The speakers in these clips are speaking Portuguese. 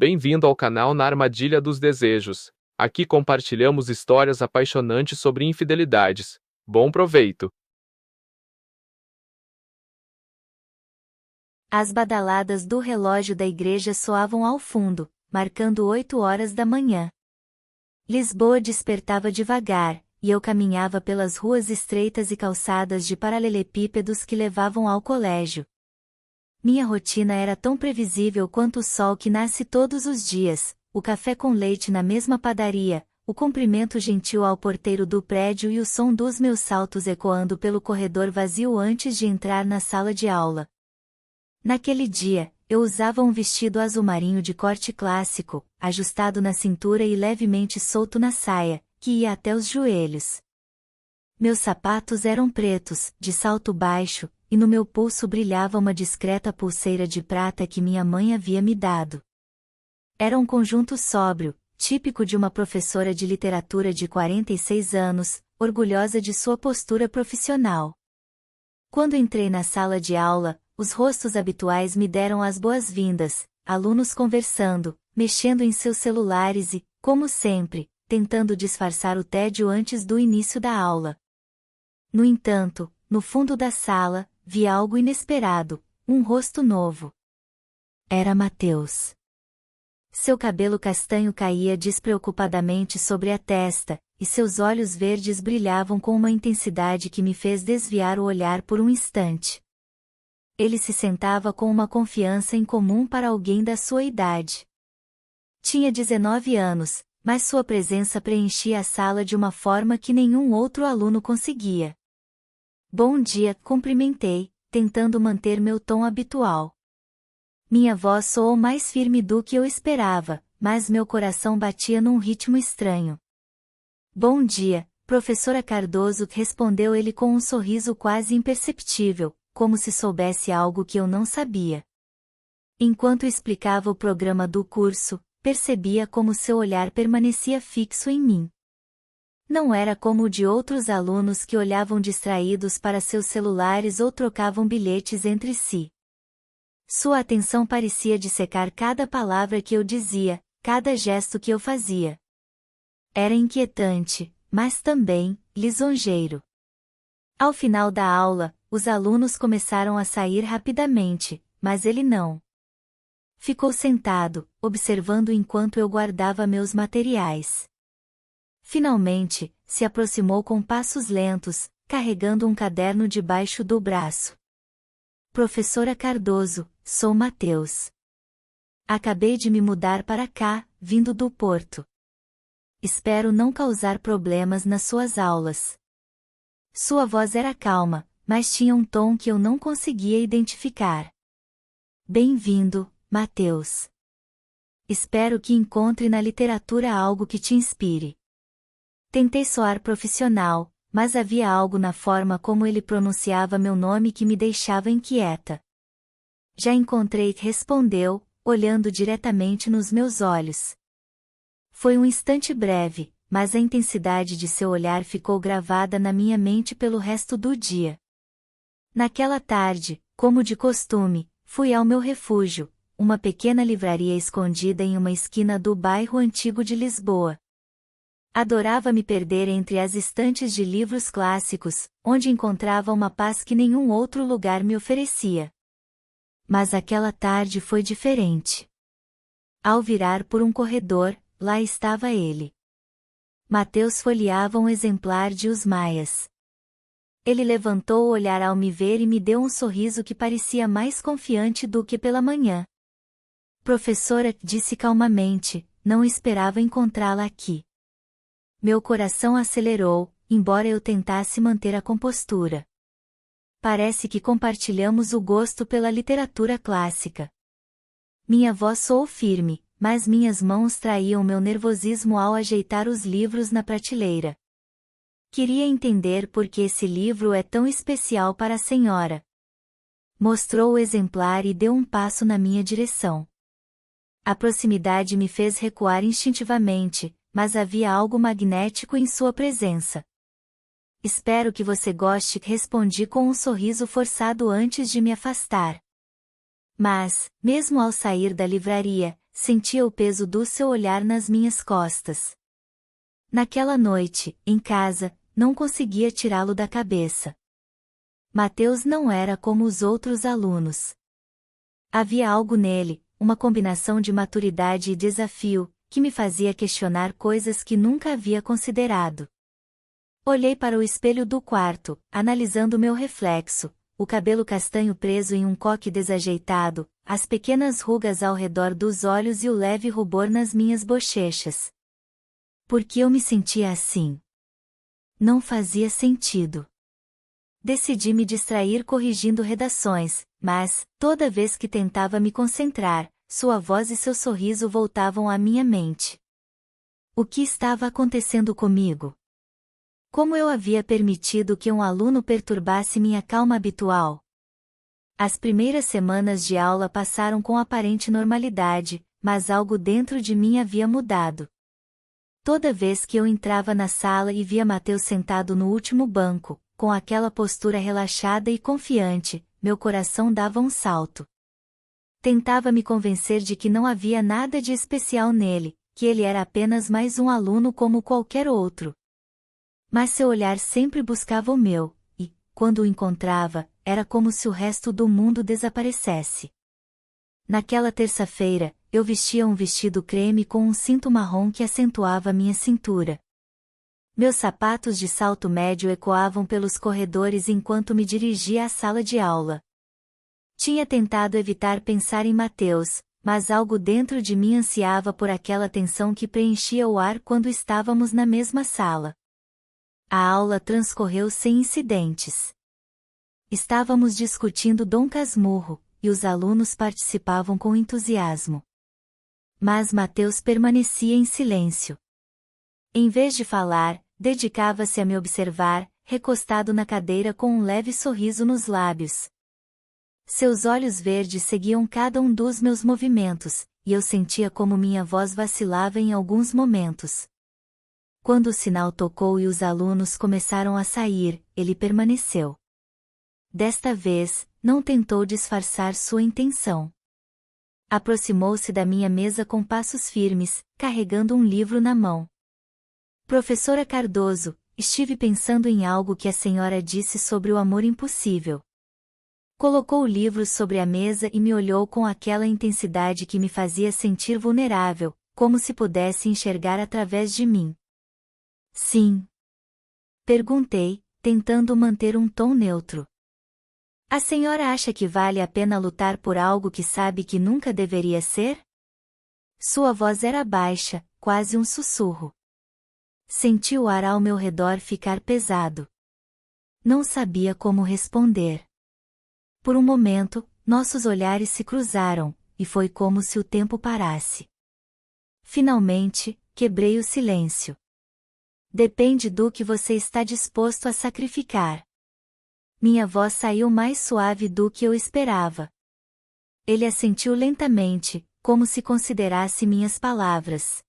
Bem-vindo ao canal Na Armadilha dos Desejos. Aqui compartilhamos histórias apaixonantes sobre infidelidades. Bom proveito! As badaladas do relógio da igreja soavam ao fundo, marcando 8 horas da manhã. Lisboa despertava devagar, e eu caminhava pelas ruas estreitas e calçadas de paralelepípedos que levavam ao colégio. Minha rotina era tão previsível quanto o sol que nasce todos os dias, o café com leite na mesma padaria, o cumprimento gentil ao porteiro do prédio e o som dos meus saltos ecoando pelo corredor vazio antes de entrar na sala de aula. Naquele dia, eu usava um vestido azul marinho de corte clássico, ajustado na cintura e levemente solto na saia, que ia até os joelhos. Meus sapatos eram pretos, de salto baixo, e no meu pulso brilhava uma discreta pulseira de prata que minha mãe havia me dado. Era um conjunto sóbrio, típico de uma professora de literatura de 46 anos, orgulhosa de sua postura profissional. Quando entrei na sala de aula, os rostos habituais me deram as boas-vindas, alunos conversando, mexendo em seus celulares e, como sempre, tentando disfarçar o tédio antes do início da aula. No entanto, no fundo da sala, vi algo inesperado, um rosto novo. Era Mateus. Seu cabelo castanho caía despreocupadamente sobre a testa, e seus olhos verdes brilhavam com uma intensidade que me fez desviar o olhar por um instante. Ele se sentava com uma confiança incomum para alguém da sua idade. Tinha 19 anos, mas sua presença preenchia a sala de uma forma que nenhum outro aluno conseguia. Bom dia, cumprimentei, tentando manter meu tom habitual. Minha voz soou mais firme do que eu esperava, mas meu coração batia num ritmo estranho. Bom dia, professora Cardoso, respondeu ele com um sorriso quase imperceptível, como se soubesse algo que eu não sabia. Enquanto explicava o programa do curso, percebia como seu olhar permanecia fixo em mim. Não era como o de outros alunos que olhavam distraídos para seus celulares ou trocavam bilhetes entre si. Sua atenção parecia dissecar cada palavra que eu dizia, cada gesto que eu fazia. Era inquietante, mas também lisonjeiro. Ao final da aula, os alunos começaram a sair rapidamente, mas ele não. Ficou sentado, observando enquanto eu guardava meus materiais. Finalmente, se aproximou com passos lentos, carregando um caderno debaixo do braço. Professora Cardoso, sou Mateus. Acabei de me mudar para cá, vindo do Porto. Espero não causar problemas nas suas aulas. Sua voz era calma, mas tinha um tom que eu não conseguia identificar. Bem-vindo, Mateus. Espero que encontre na literatura algo que te inspire. Tentei soar profissional, mas havia algo na forma como ele pronunciava meu nome que me deixava inquieta. Já encontrei, respondeu, olhando diretamente nos meus olhos. Foi um instante breve, mas a intensidade de seu olhar ficou gravada na minha mente pelo resto do dia. Naquela tarde, como de costume, fui ao meu refúgio, uma pequena livraria escondida em uma esquina do bairro antigo de Lisboa. Adorava me perder entre as estantes de livros clássicos, onde encontrava uma paz que nenhum outro lugar me oferecia. Mas aquela tarde foi diferente. Ao virar por um corredor, lá estava ele. Mateus folheava um exemplar de Os Maias. Ele levantou o olhar ao me ver e me deu um sorriso que parecia mais confiante do que pela manhã. Professora, disse calmamente, não esperava encontrá-la aqui. Meu coração acelerou, embora eu tentasse manter a compostura. Parece que compartilhamos o gosto pela literatura clássica. Minha voz soou firme, mas minhas mãos traíam meu nervosismo ao ajeitar os livros na prateleira. Queria entender por que esse livro é tão especial para a senhora. Mostrou o exemplar e deu um passo na minha direção. A proximidade me fez recuar instintivamente, mas havia algo magnético em sua presença. Espero que você goste, respondi com um sorriso forçado antes de me afastar. Mas, mesmo ao sair da livraria, sentia o peso do seu olhar nas minhas costas. Naquela noite, em casa, não conseguia tirá-lo da cabeça. Mateus não era como os outros alunos. Havia algo nele, uma combinação de maturidade e desafio, que me fazia questionar coisas que nunca havia considerado. Olhei para o espelho do quarto, analisando meu reflexo, o cabelo castanho preso em um coque desajeitado, as pequenas rugas ao redor dos olhos e o leve rubor nas minhas bochechas. Por que eu me sentia assim? Não fazia sentido. Decidi me distrair corrigindo redações, mas, toda vez que tentava me concentrar, sua voz e seu sorriso voltavam à minha mente. O que estava acontecendo comigo? Como eu havia permitido que um aluno perturbasse minha calma habitual? As primeiras semanas de aula passaram com aparente normalidade, mas algo dentro de mim havia mudado. Toda vez que eu entrava na sala e via Mateus sentado no último banco, com aquela postura relaxada e confiante, meu coração dava um salto. Tentava me convencer de que não havia nada de especial nele, que ele era apenas mais um aluno como qualquer outro. Mas seu olhar sempre buscava o meu, e, quando o encontrava, era como se o resto do mundo desaparecesse. Naquela terça-feira, eu vestia um vestido creme com um cinto marrom que acentuava minha cintura. Meus sapatos de salto médio ecoavam pelos corredores enquanto me dirigia à sala de aula. Tinha tentado evitar pensar em Mateus, mas algo dentro de mim ansiava por aquela tensão que preenchia o ar quando estávamos na mesma sala. A aula transcorreu sem incidentes. Estávamos discutindo Dom Casmurro, e os alunos participavam com entusiasmo. Mas Mateus permanecia em silêncio. Em vez de falar, dedicava-se a me observar, recostado na cadeira com um leve sorriso nos lábios. Seus olhos verdes seguiam cada um dos meus movimentos, e eu sentia como minha voz vacilava em alguns momentos. Quando o sinal tocou e os alunos começaram a sair, ele permaneceu. Desta vez, não tentou disfarçar sua intenção. Aproximou-se da minha mesa com passos firmes, carregando um livro na mão. Professora Cardoso, estive pensando em algo que a senhora disse sobre o amor impossível. Colocou o livro sobre a mesa e me olhou com aquela intensidade que me fazia sentir vulnerável, como se pudesse enxergar através de mim. Sim. Perguntei, tentando manter um tom neutro. A senhora acha que vale a pena lutar por algo que sabe que nunca deveria ser? Sua voz era baixa, quase um sussurro. Senti o ar ao meu redor ficar pesado. Não sabia como responder. Por um momento, nossos olhares se cruzaram, e foi como se o tempo parasse. Finalmente, quebrei o silêncio. Depende do que você está disposto a sacrificar. Minha voz saiu mais suave do que eu esperava. Ele assentiu lentamente, como se considerasse minhas palavras.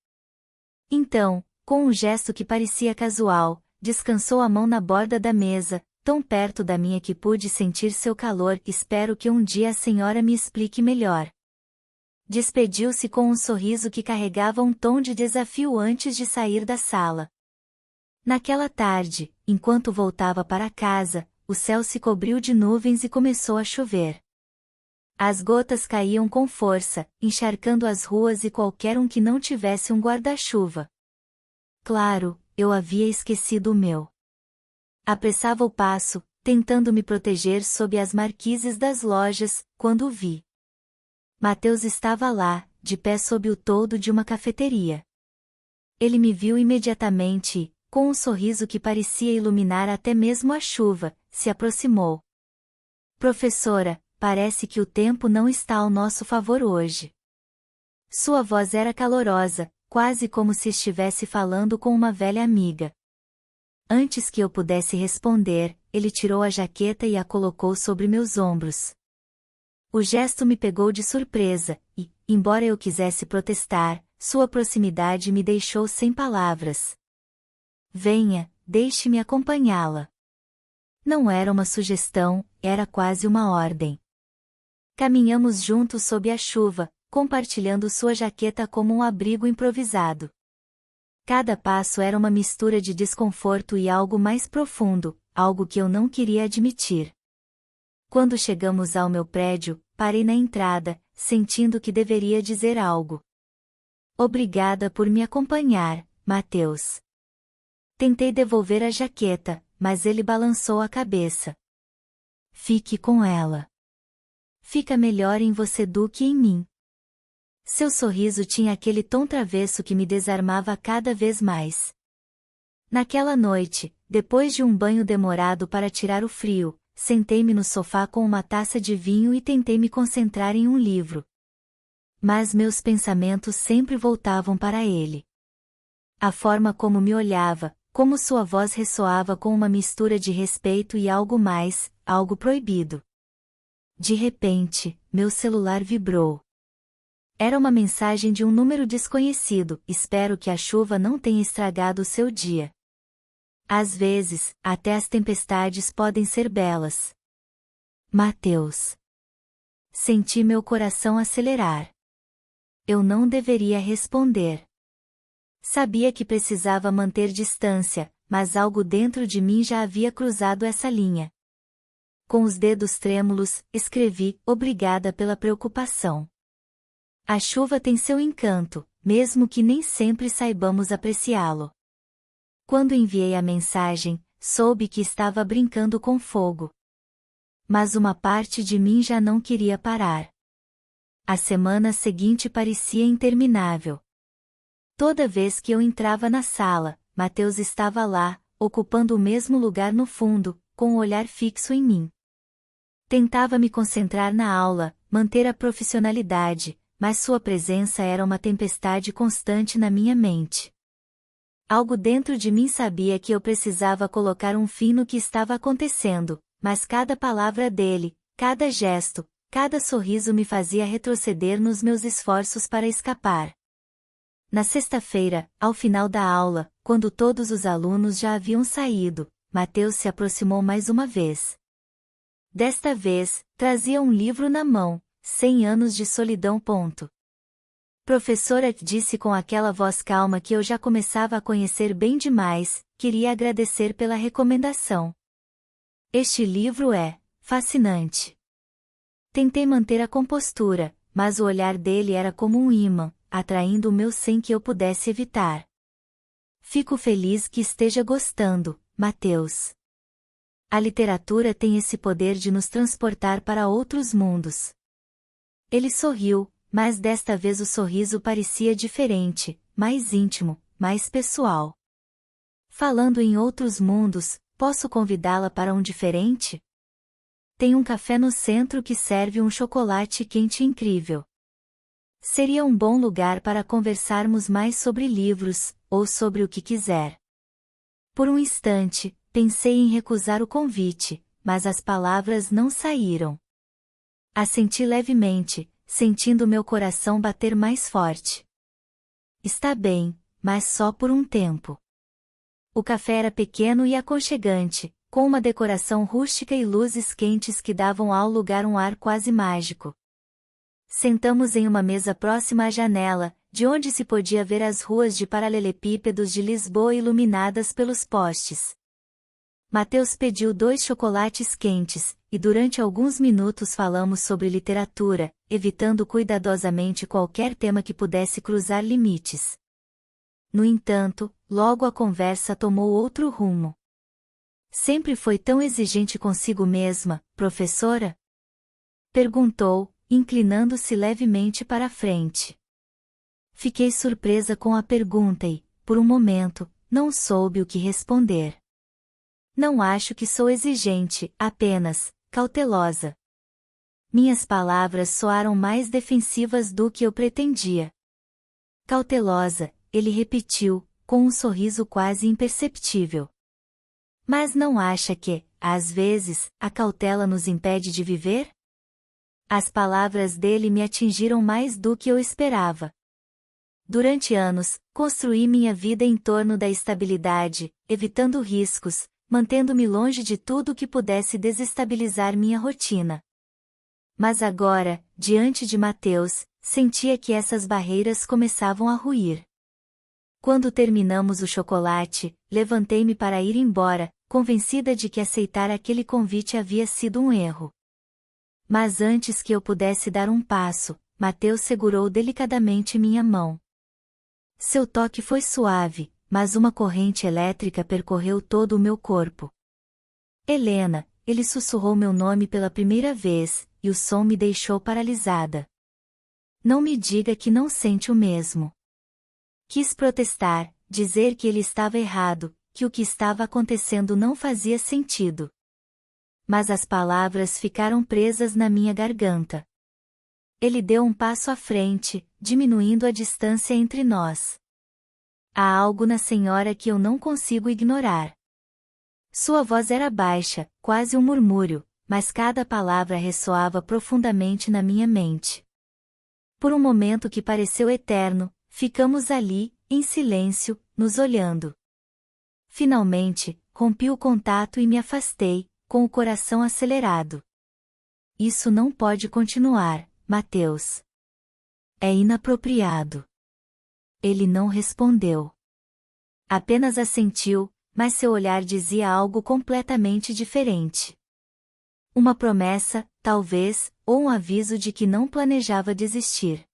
Então, com um gesto que parecia casual, descansou a mão na borda da mesa, tão perto da minha que pude sentir seu calor. Espero que um dia a senhora me explique melhor. Despediu-se com um sorriso que carregava um tom de desafio antes de sair da sala. Naquela tarde, enquanto voltava para casa, o céu se cobriu de nuvens e começou a chover. As gotas caíam com força, encharcando as ruas e qualquer um que não tivesse um guarda-chuva. Claro, eu havia esquecido o meu. Apressava o passo, tentando me proteger sob as marquises das lojas, quando o vi. Mateus estava lá, de pé sob o toldo de uma cafeteria. Ele me viu imediatamente e, com um sorriso que parecia iluminar até mesmo a chuva, se aproximou. Professora, parece que o tempo não está ao nosso favor hoje. Sua voz era calorosa, quase como se estivesse falando com uma velha amiga. Antes que eu pudesse responder, ele tirou a jaqueta e a colocou sobre meus ombros. O gesto me pegou de surpresa, e, embora eu quisesse protestar, sua proximidade me deixou sem palavras. Venha, deixe-me acompanhá-la. Não era uma sugestão, era quase uma ordem. Caminhamos juntos sob a chuva, compartilhando sua jaqueta como um abrigo improvisado. Cada passo era uma mistura de desconforto e algo mais profundo, algo que eu não queria admitir. Quando chegamos ao meu prédio, parei na entrada, sentindo que deveria dizer algo. Obrigada por me acompanhar, Matheus. Tentei devolver a jaqueta, mas ele balançou a cabeça. Fique com ela. Fica melhor em você do que em mim. Seu sorriso tinha aquele tom travesso que me desarmava cada vez mais. Naquela noite, depois de um banho demorado para tirar o frio, sentei-me no sofá com uma taça de vinho e tentei me concentrar em um livro. Mas meus pensamentos sempre voltavam para ele. A forma como me olhava, como sua voz ressoava com uma mistura de respeito e algo mais, algo proibido. De repente, meu celular vibrou. Era uma mensagem de um número desconhecido. Espero que a chuva não tenha estragado o seu dia. Às vezes, até as tempestades podem ser belas. Matheus. Senti meu coração acelerar. Eu não deveria responder. Sabia que precisava manter distância, mas algo dentro de mim já havia cruzado essa linha. Com os dedos trêmulos, escrevi: obrigada pela preocupação. A chuva tem seu encanto, mesmo que nem sempre saibamos apreciá-lo. Quando enviei a mensagem, soube que estava brincando com fogo. Mas uma parte de mim já não queria parar. A semana seguinte parecia interminável. Toda vez que eu entrava na sala, Matheus estava lá, ocupando o mesmo lugar no fundo, com o olhar fixo em mim. Tentava me concentrar na aula, manter a profissionalidade, mas sua presença era uma tempestade constante na minha mente. Algo dentro de mim sabia que eu precisava colocar um fim no que estava acontecendo, mas cada palavra dele, cada gesto, cada sorriso me fazia retroceder nos meus esforços para escapar. Na sexta-feira, ao final da aula, quando todos os alunos já haviam saído, Matheus se aproximou mais uma vez. Desta vez, trazia um livro na mão, 100 anos de solidão. Professora, disse com aquela voz calma que eu já começava a conhecer bem demais, queria agradecer pela recomendação. Este livro é fascinante. Tentei manter a compostura, mas o olhar dele era como um ímã, atraindo o meu sem que eu pudesse evitar. Fico feliz que esteja gostando, Matheus. A literatura tem esse poder de nos transportar para outros mundos. Ele sorriu, mas desta vez o sorriso parecia diferente, mais íntimo, mais pessoal. Falando em outros mundos, posso convidá-la para um diferente? Tem um café no centro que serve um chocolate quente incrível. Seria um bom lugar para conversarmos mais sobre livros, ou sobre o que quiser. Por um instante, pensei em recusar o convite, mas as palavras não saíram. Assenti levemente, sentindo meu coração bater mais forte. Está bem, mas só por um tempo. O café era pequeno e aconchegante, com uma decoração rústica e luzes quentes que davam ao lugar um ar quase mágico. Sentamos em uma mesa próxima à janela, de onde se podia ver as ruas de paralelepípedos de Lisboa iluminadas pelos postes. Matheus pediu 2 chocolates quentes, e durante alguns minutos falamos sobre literatura, evitando cuidadosamente qualquer tema que pudesse cruzar limites. No entanto, logo a conversa tomou outro rumo. Sempre foi tão exigente consigo mesma, professora? Perguntou, inclinando-se levemente para a frente. Fiquei surpresa com a pergunta e, por um momento, não soube o que responder. Não acho que sou exigente, apenas cautelosa. Minhas palavras soaram mais defensivas do que eu pretendia. Cautelosa, ele repetiu, com um sorriso quase imperceptível. Mas não acha que, às vezes, a cautela nos impede de viver? As palavras dele me atingiram mais do que eu esperava. Durante anos, construí minha vida em torno da estabilidade, evitando riscos, mantendo-me longe de tudo que pudesse desestabilizar minha rotina. Mas agora, diante de Matheus, sentia que essas barreiras começavam a ruir. Quando terminamos o chocolate, levantei-me para ir embora, convencida de que aceitar aquele convite havia sido um erro. Mas antes que eu pudesse dar um passo, Mateus segurou delicadamente minha mão. Seu toque foi suave, mas uma corrente elétrica percorreu todo o meu corpo. Helena, ele sussurrou meu nome pela primeira vez, e o som me deixou paralisada. Não me diga que não sente o mesmo. Quis protestar, dizer que ele estava errado, que o que estava acontecendo não fazia sentido. Mas as palavras ficaram presas na minha garganta. Ele deu um passo à frente, diminuindo a distância entre nós. Há algo na senhora que eu não consigo ignorar. Sua voz era baixa, quase um murmúrio, mas cada palavra ressoava profundamente na minha mente. Por um momento que pareceu eterno, ficamos ali, em silêncio, nos olhando. Finalmente, rompi o contato e me afastei, com o coração acelerado. Isso não pode continuar, Mateus. É inapropriado. Ele não respondeu. Apenas assentiu, mas seu olhar dizia algo completamente diferente. Uma promessa, talvez, ou um aviso de que não planejava desistir.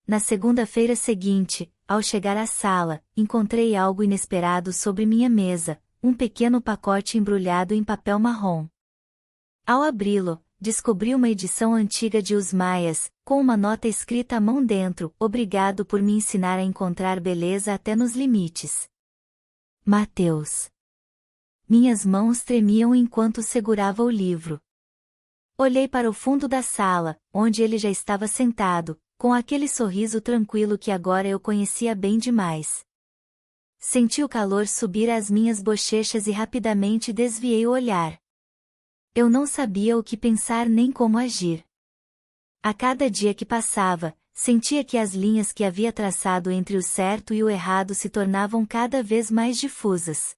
Na segunda-feira seguinte, ao chegar à sala, encontrei algo inesperado sobre minha mesa, um pequeno pacote embrulhado em papel marrom. Ao abri-lo, descobri uma edição antiga de Os Maias, com uma nota escrita à mão dentro: "Obrigado por me ensinar a encontrar beleza até nos limites. Mateus." Minhas mãos tremiam enquanto segurava o livro. Olhei para o fundo da sala, onde ele já estava sentado, com aquele sorriso tranquilo que agora eu conhecia bem demais. Senti o calor subir às minhas bochechas e rapidamente desviei o olhar. Eu não sabia o que pensar nem como agir. A cada dia que passava, sentia que as linhas que havia traçado entre o certo e o errado se tornavam cada vez mais difusas.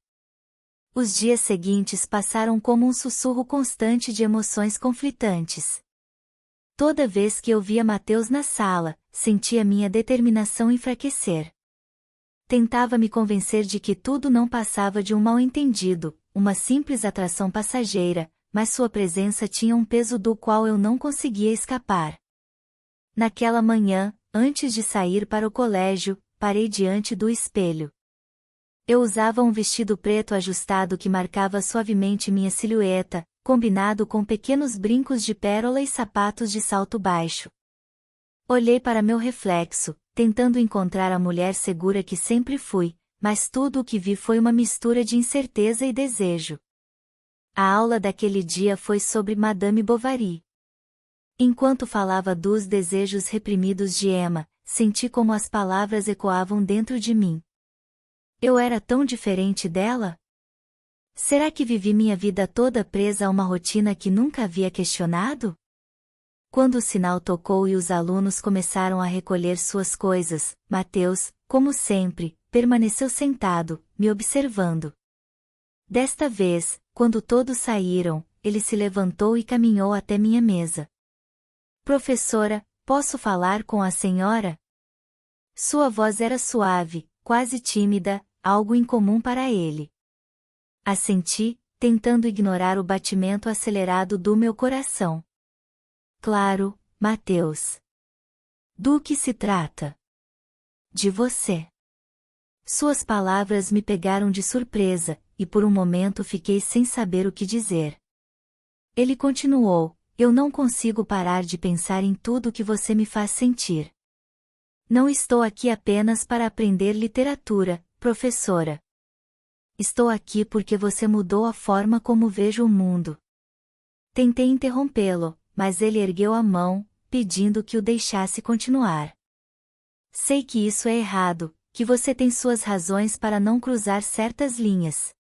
Os dias seguintes passaram como um sussurro constante de emoções conflitantes. Toda vez que eu via Mateus na sala, sentia minha determinação enfraquecer. Tentava me convencer de que tudo não passava de um mal-entendido, uma simples atração passageira, mas sua presença tinha um peso do qual eu não conseguia escapar. Naquela manhã, antes de sair para o colégio, parei diante do espelho. Eu usava um vestido preto ajustado que marcava suavemente minha silhueta, combinado com pequenos brincos de pérola e sapatos de salto baixo. Olhei para meu reflexo, tentando encontrar a mulher segura que sempre fui, mas tudo o que vi foi uma mistura de incerteza e desejo. A aula daquele dia foi sobre Madame Bovary. Enquanto falava dos desejos reprimidos de Emma, senti como as palavras ecoavam dentro de mim. Eu era tão diferente dela? Será que vivi minha vida toda presa a uma rotina que nunca havia questionado? Quando o sinal tocou e os alunos começaram a recolher suas coisas, Mateus, como sempre, permaneceu sentado, me observando. Desta vez, quando todos saíram, ele se levantou e caminhou até minha mesa. "Professora, posso falar com a senhora?" Sua voz era suave, quase tímida, algo incomum para ele. Assenti, tentando ignorar o batimento acelerado do meu coração. "Claro, Mateus. Do que se trata?" "De você." Suas palavras me pegaram de surpresa, e por um momento fiquei sem saber o que dizer. Ele continuou: "Eu não consigo parar de pensar em tudo que você me faz sentir. Não estou aqui apenas para aprender literatura, professora. Estou aqui porque você mudou a forma como vejo o mundo." Tentei interrompê-lo, mas ele ergueu a mão, pedindo que o deixasse continuar. "Sei que isso é errado, que você tem suas razões para não cruzar certas linhas.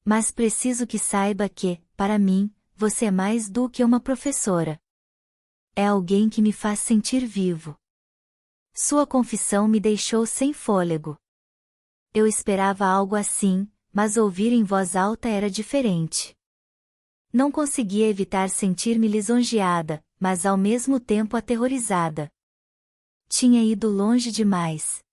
Mas preciso que saiba que, para mim, você é mais do que uma professora. É alguém que me faz sentir vivo." Sua confissão me deixou sem fôlego. Eu esperava algo assim, mas ouvir em voz alta era diferente. Não conseguia evitar sentir-me lisonjeada, mas ao mesmo tempo aterrorizada. Tinha ido longe demais.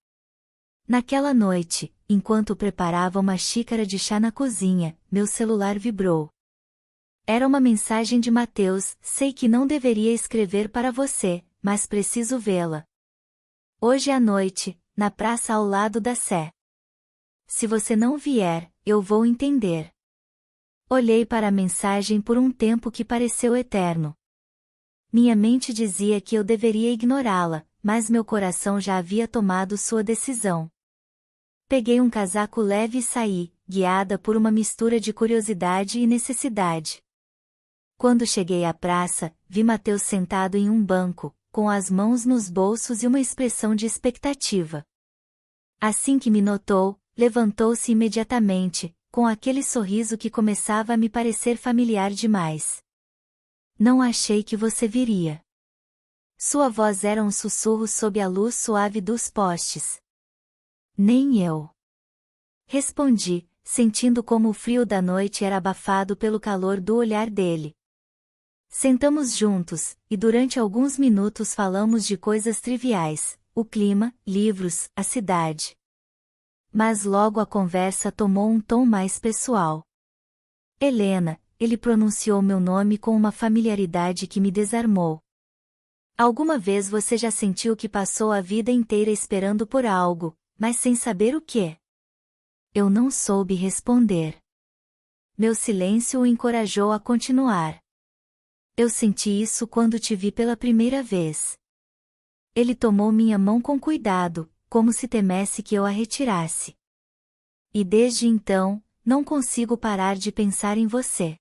Naquela noite, enquanto preparava uma xícara de chá na cozinha, meu celular vibrou. Era uma mensagem de Mateus: sei que não deveria escrever para você, mas preciso vê-la. Hoje à noite, na praça ao lado da Sé. Se você não vier, eu vou entender. Olhei para a mensagem por um tempo que pareceu eterno. Minha mente dizia que eu deveria ignorá-la, mas meu coração já havia tomado sua decisão. Peguei um casaco leve e saí, guiada por uma mistura de curiosidade e necessidade. Quando cheguei à praça, vi Mateus sentado em um banco, com as mãos nos bolsos e uma expressão de expectativa. Assim que me notou, levantou-se imediatamente, com aquele sorriso que começava a me parecer familiar demais. Não achei que você viria. Sua voz era um sussurro sob a luz suave dos postes. Nem eu. Respondi, sentindo como o frio da noite era abafado pelo calor do olhar dele. Sentamos juntos, e durante alguns minutos falamos de coisas triviais, o clima, livros, a cidade. Mas logo a conversa tomou um tom mais pessoal. Helena, ele pronunciou meu nome com uma familiaridade que me desarmou. Alguma vez você já sentiu que passou a vida inteira esperando por algo, mas sem saber o quê? Eu não soube responder. Meu silêncio o encorajou a continuar. Eu senti isso quando te vi pela primeira vez. Ele tomou minha mão com cuidado, como se temesse que eu a retirasse. E desde então, não consigo parar de pensar em você.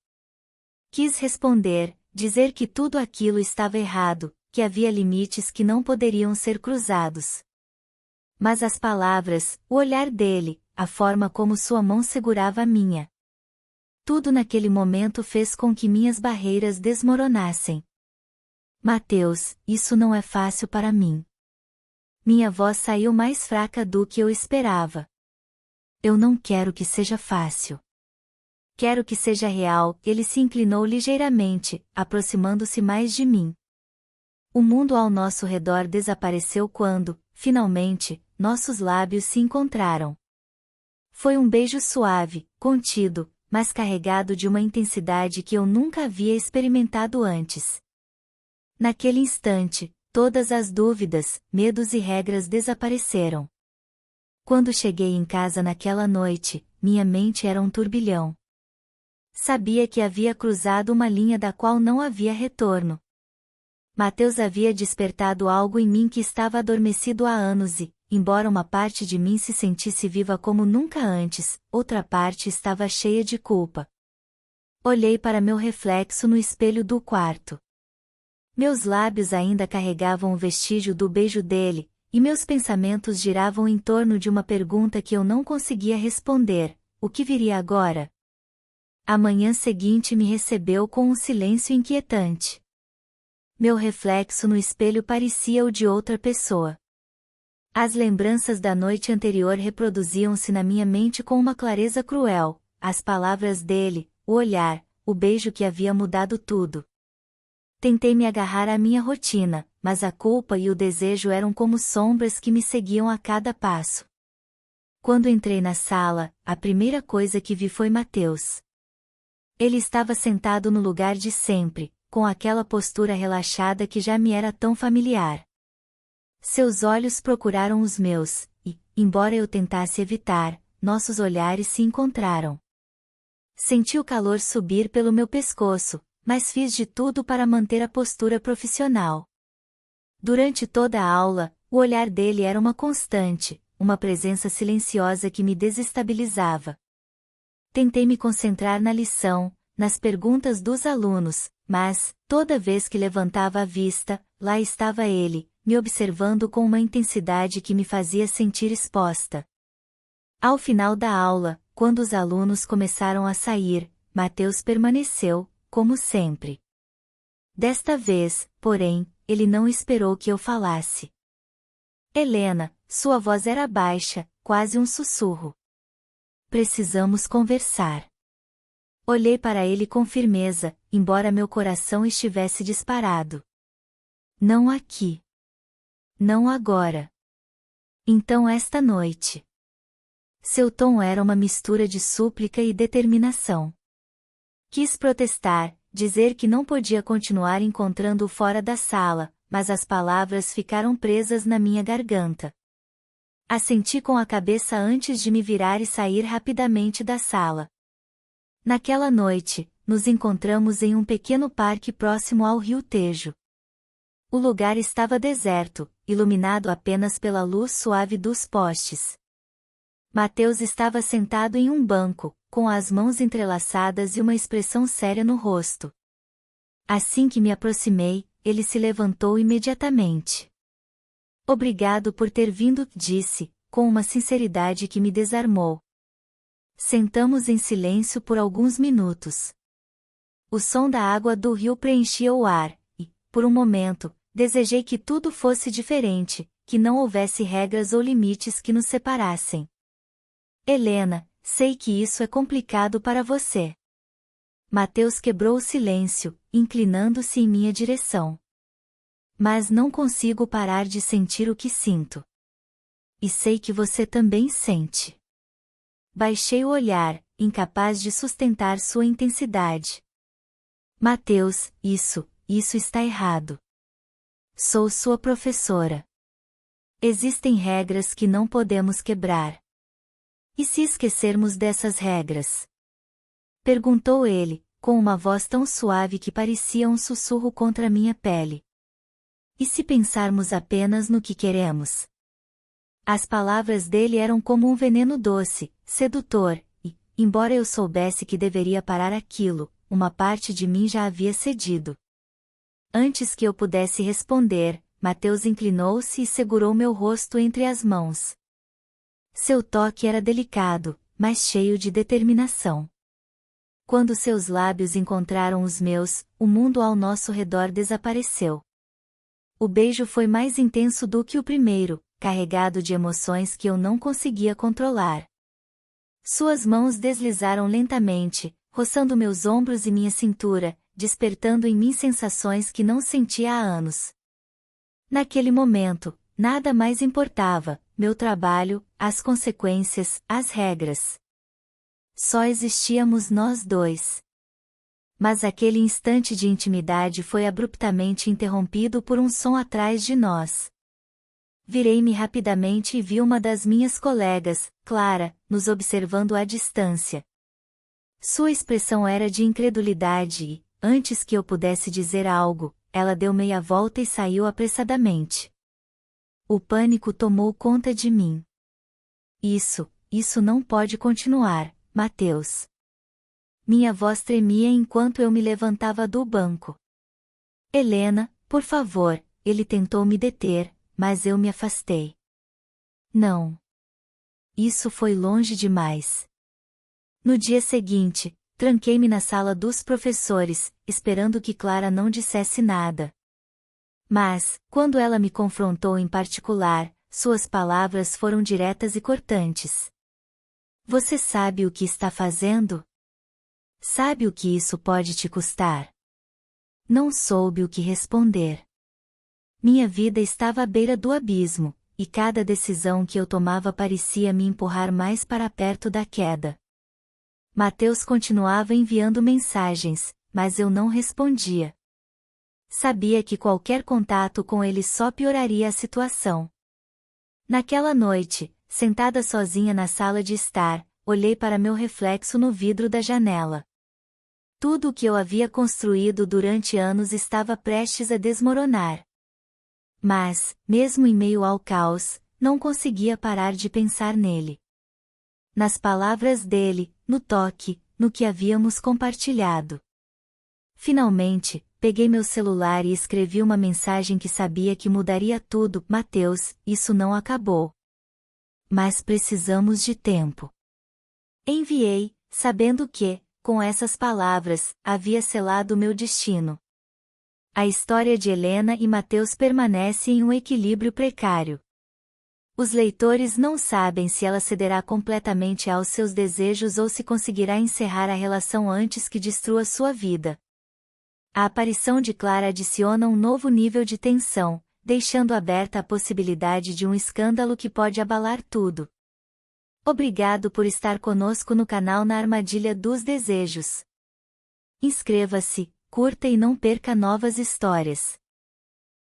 Quis responder, dizer que tudo aquilo estava errado, que havia limites que não poderiam ser cruzados. Mas as palavras, o olhar dele, a forma como sua mão segurava a minha. Tudo naquele momento fez com que minhas barreiras desmoronassem. Mateus, isso não é fácil para mim. Minha voz saiu mais fraca do que eu esperava. Eu não quero que seja fácil. Quero que seja real. Ele se inclinou ligeiramente, aproximando-se mais de mim. O mundo ao nosso redor desapareceu quando, finalmente, nossos lábios se encontraram. Foi um beijo suave, contido, mas carregado de uma intensidade que eu nunca havia experimentado antes. Naquele instante, todas as dúvidas, medos e regras desapareceram. Quando cheguei em casa naquela noite, minha mente era um turbilhão. Sabia que havia cruzado uma linha da qual não havia retorno. Mateus havia despertado algo em mim que estava adormecido há anos e, embora uma parte de mim se sentisse viva como nunca antes, outra parte estava cheia de culpa. Olhei para meu reflexo no espelho do quarto. Meus lábios ainda carregavam o vestígio do beijo dele, e meus pensamentos giravam em torno de uma pergunta que eu não conseguia responder: o que viria agora? A manhã seguinte me recebeu com um silêncio inquietante. Meu reflexo no espelho parecia o de outra pessoa. As lembranças da noite anterior reproduziam-se na minha mente com uma clareza cruel, as palavras dele, o olhar, o beijo que havia mudado tudo. Tentei me agarrar à minha rotina, mas a culpa e o desejo eram como sombras que me seguiam a cada passo. Quando entrei na sala, a primeira coisa que vi foi Mateus. Ele estava sentado no lugar de sempre, com aquela postura relaxada que já me era tão familiar. Seus olhos procuraram os meus, e, embora eu tentasse evitar, nossos olhares se encontraram. Senti o calor subir pelo meu pescoço, mas fiz de tudo para manter a postura profissional. Durante toda a aula, o olhar dele era uma constante, uma presença silenciosa que me desestabilizava. Tentei me concentrar na lição, nas perguntas dos alunos, mas, toda vez que levantava a vista, lá estava ele, me observando com uma intensidade que me fazia sentir exposta. Ao final da aula, quando os alunos começaram a sair, Mateus permaneceu, como sempre. Desta vez, porém, ele não esperou que eu falasse. Helena, sua voz era baixa, quase um sussurro. Precisamos conversar. Olhei para ele com firmeza, embora meu coração estivesse disparado. Não aqui. Não agora. Então esta noite. Seu tom era uma mistura de súplica e determinação. Quis protestar, dizer que não podia continuar encontrando-o fora da sala, mas as palavras ficaram presas na minha garganta. Assenti com a cabeça antes de me virar e sair rapidamente da sala. Naquela noite, nos encontramos em um pequeno parque próximo ao rio Tejo. O lugar estava deserto, iluminado apenas pela luz suave dos postes. Mateus estava sentado em um banco, com as mãos entrelaçadas e uma expressão séria no rosto. Assim que me aproximei, ele se levantou imediatamente. Obrigado por ter vindo, disse, com uma sinceridade que me desarmou. Sentamos em silêncio por alguns minutos. O som da água do rio preenchia o ar, e, por um momento, desejei que tudo fosse diferente, que não houvesse regras ou limites que nos separassem. Helena, sei que isso é complicado para você. Mateus quebrou o silêncio, inclinando-se em minha direção. Mas não consigo parar de sentir o que sinto. E sei que você também sente. Baixei o olhar, incapaz de sustentar sua intensidade. Mateus, isso está errado. Sou sua professora. Existem regras que não podemos quebrar. E se esquecermos dessas regras? Perguntou ele, com uma voz tão suave que parecia um sussurro contra minha pele. E se pensarmos apenas no que queremos? As palavras dele eram como um veneno doce, sedutor, e, embora eu soubesse que deveria parar aquilo, uma parte de mim já havia cedido. Antes que eu pudesse responder, Mateus inclinou-se e segurou meu rosto entre as mãos. Seu toque era delicado, mas cheio de determinação. Quando seus lábios encontraram os meus, o mundo ao nosso redor desapareceu. O beijo foi mais intenso do que o primeiro, carregado de emoções que eu não conseguia controlar. Suas mãos deslizaram lentamente, roçando meus ombros e minha cintura, despertando em mim sensações que não sentia há anos. Naquele momento, nada mais importava, meu trabalho, as consequências, as regras. Só existíamos nós dois. Mas aquele instante de intimidade foi abruptamente interrompido por um som atrás de nós. Virei-me rapidamente e vi uma das minhas colegas, Clara, nos observando à distância. Sua expressão era de incredulidade e, antes que eu pudesse dizer algo, ela deu meia volta e saiu apressadamente. O pânico tomou conta de mim. Isso não pode continuar, Mateus. Minha voz tremia enquanto eu me levantava do banco. Helena, por favor, ele tentou me deter, mas eu me afastei. Não. Isso foi longe demais. No dia seguinte, tranquei-me na sala dos professores, esperando que Clara não dissesse nada. Mas, quando ela me confrontou em particular, suas palavras foram diretas e cortantes. Você sabe o que está fazendo? Sabe o que isso pode te custar? Não soube o que responder. Minha vida estava à beira do abismo, e cada decisão que eu tomava parecia me empurrar mais para perto da queda. Mateus continuava enviando mensagens, mas eu não respondia. Sabia que qualquer contato com ele só pioraria a situação. Naquela noite, sentada sozinha na sala de estar, olhei para meu reflexo no vidro da janela. Tudo o que eu havia construído durante anos estava prestes a desmoronar. Mas, mesmo em meio ao caos, não conseguia parar de pensar nele. Nas palavras dele, no toque, no que havíamos compartilhado. Finalmente, peguei meu celular e escrevi uma mensagem que sabia que mudaria tudo. Mateus, isso não acabou. Mas precisamos de tempo. Enviei, sabendo que, com essas palavras, havia selado meu destino. A história de Helena e Mateus permanece em um equilíbrio precário. Os leitores não sabem se ela cederá completamente aos seus desejos ou se conseguirá encerrar a relação antes que destrua sua vida. A aparição de Clara adiciona um novo nível de tensão, deixando aberta a possibilidade de um escândalo que pode abalar tudo. Obrigado por estar conosco no canal Na Armadilha dos Desejos. Inscreva-se, curta e não perca novas histórias.